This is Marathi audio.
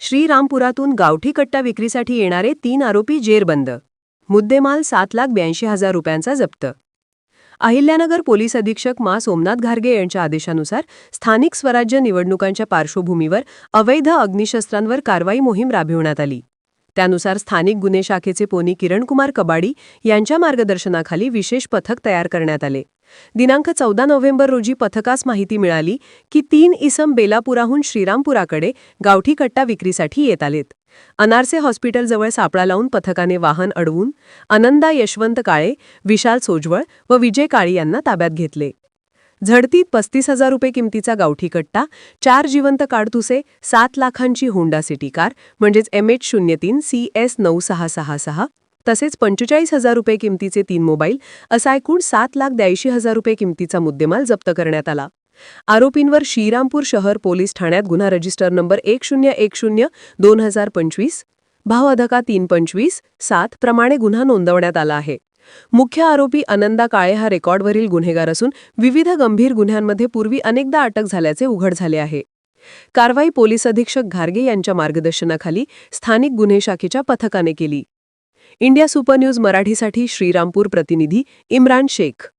श्रीरामपुरातून गावठी कट्टा विक्रीसाठी येणारे 3 आरोपी जेरबंद. मुद्देमाल 7,82,000 रुपयांचा जप्त. अहिल्यानगर पोलीस अधीक्षक मा सोमनाथ घारगे यांच्या आदेशानुसार स्थानिक स्वराज्य निवडणुकांच्या पार्श्वभूमीवर अवैध अग्निशस्त्रांवर कारवाई मोहीम राबविण्यात आली. त्यानुसार स्थानिक गुन्हे शाखेचे पोनी किरणकुमार कबाडी यांच्या मार्गदर्शनाखाली विशेष पथक तयार करण्यात आले. दिनांक 14 नोव्हेंबर रोजी पथकास माहिती मिळाली की 3 इसम बेलापुराहून श्रीरामपुराकडे गावठी कट्टा विक्रीसाठी येत आलेत. अनारसे हॉस्पिटलजवळ सापळा लावून पथकाने वाहन अडवून आनंदा यशवंत काळे, विशाल सोजवळ व विजय काळे यांना ताब्यात घेतले. झडतीत 35,000 रुपये किमतीचा गावठी कट्टा, 4 जिवंत काडतुसे, 7 लाखांची होंडा सिटी कार म्हणजेच MH03 CS 9666, तसेच 45,000 रुपये किमतीचे 3 मोबाईल असा एकूण 7,82,000 रुपये किमतीचा मुद्देमाल जप्त करण्यात आला. आरोपींवर श्रीरामपूर शहर पोलीस ठाण्यात गुन्हा रजिस्टर नंबर 1010-2025 भाव अधिका 325-7 प्रमाणे गुन्हा नोंदवण्यात आला आहे. मुख्य आरोपी आनंदा काळे हा रेकॉर्डवरील गुन्हेगार असून विविध गंभीर गुन्ह्यांमध्ये पूर्वी अनेकदा अटक झाल्याचे उघड झाले आहे. कारवाई पोलीस अधीक्षक घारगे यांच्या मार्गदर्शनाखाली स्थानिक गुन्हे शाखेच्या पथकाने केली. इंडिया सुपर न्यूज मराठीसाठी श्रीरामपूर प्रतिनिधी इम्रान शेख.